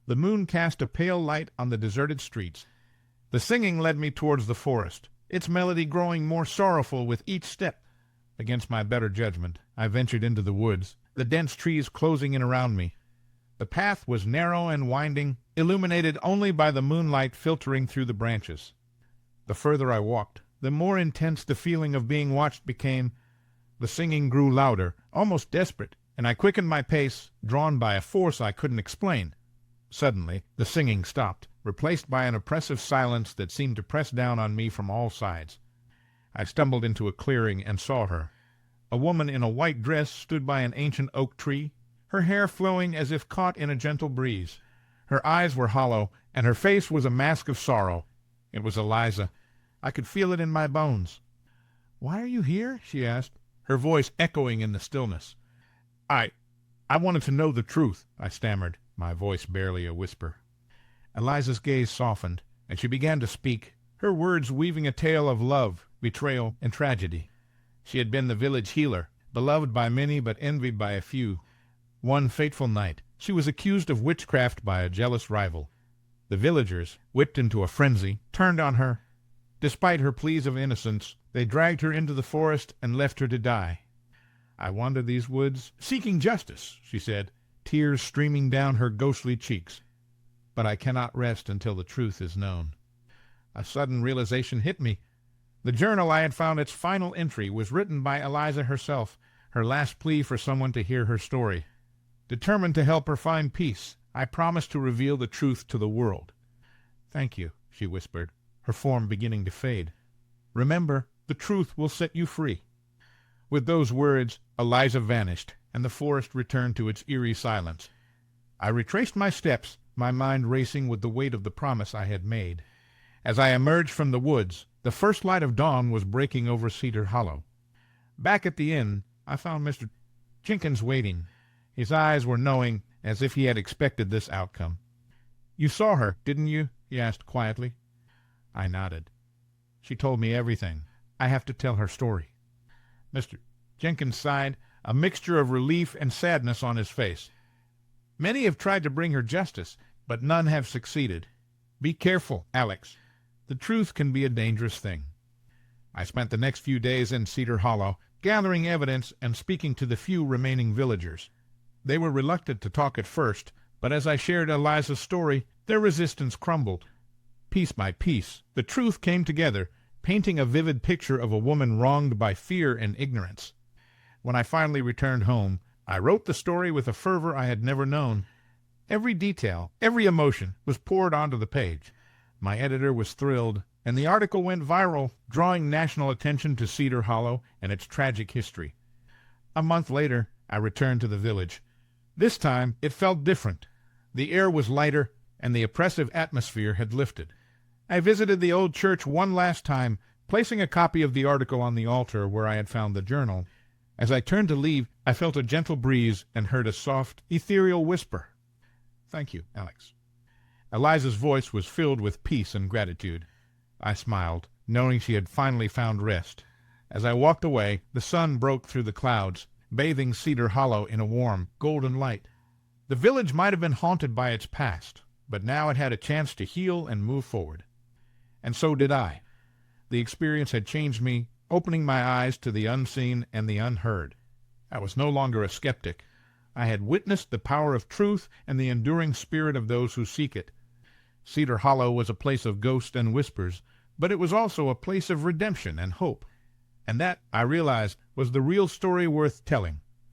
The moon cast a pale light on the deserted streets. The singing led me towards the forest, its melody growing more sorrowful with each step. Against my better judgment, I ventured into the woods, the dense trees closing in around me. The path was narrow and winding, illuminated only by the moonlight filtering through the branches. The further I walked, the more intense the feeling of being watched became. The singing grew louder, almost desperate, and I quickened my pace, drawn by a force I couldn't explain. Suddenly, the singing stopped, replaced by an oppressive silence that seemed to press down on me from all sides. I stumbled into a clearing and saw her. A woman in a white dress stood by an ancient oak tree, her hair flowing as if caught in a gentle breeze. Her eyes were hollow, and her face was a mask of sorrow. It was Eliza. I could feel it in my bones. "Why are you here?" she asked, her voice echoing in the stillness. I wanted to know the truth," I stammered, my voice barely a whisper. Eliza's gaze softened, and she began to speak, her words weaving a tale of love, betrayal, and tragedy. She had been the village healer, beloved by many but envied by a few. One fateful night, she was accused of witchcraft by a jealous rival. The villagers, whipped into a frenzy, turned on her. Despite her pleas of innocence, they dragged her into the forest and left her to die. "I wander these woods, seeking justice," she said, tears streaming down her ghostly cheeks. "But I cannot rest until the truth is known." A sudden realization hit me. The journal I had found its final entry was written by Eliza herself, her last plea for someone to hear her story. Determined to help her find peace, I promised to reveal the truth to the world. "Thank you," she whispered, her form beginning to fade. "Remember, the truth will set you free." With those words, Eliza vanished, and the forest returned to its eerie silence. I retraced my steps, my mind racing with the weight of the promise I had made. As I emerged from the woods, the first light of dawn was breaking over Cedar Hollow. Back at the inn, I found Mr. Jenkins waiting. His eyes were knowing, as if he had expected this outcome. "You saw her, didn't you?" he asked quietly. I nodded. "She told me everything. I have to tell her story." Mr. Jenkins sighed, a mixture of relief and sadness on his face. "Many have tried to bring her justice, but none have succeeded. Be careful, Alex. The truth can be a dangerous thing." I spent the next few days in Cedar Hollow, gathering evidence and speaking to the few remaining villagers. They were reluctant to talk at first, but as I shared Eliza's story, their resistance crumbled. Piece by piece, the truth came together, painting a vivid picture of a woman wronged by fear and ignorance. When I finally returned home, I wrote the story with a fervor I had never known. Every detail, every emotion, was poured onto the page. My editor was thrilled, and the article went viral, drawing national attention to Cedar Hollow and its tragic history. A month later, I returned to the village. This time, it felt different. The air was lighter, and the oppressive atmosphere had lifted. I visited the old church one last time, placing a copy of the article on the altar where I had found the journal. As I turned to leave, I felt a gentle breeze and heard a soft, ethereal whisper. "Thank you, Alex." Eliza's voice was filled with peace and gratitude. I smiled, knowing she had finally found rest. As I walked away, the sun broke through the clouds, bathing Cedar Hollow in a warm, golden light. The village might have been haunted by its past, but now it had a chance to heal and move forward. And so did I. The experience had changed me, opening my eyes to the unseen and the unheard. I was no longer a skeptic. I had witnessed the power of truth and the enduring spirit of those who seek it. Cedar Hollow was a place of ghosts and whispers, but it was also a place of redemption and hope. And that, I realized, was the real story worth telling.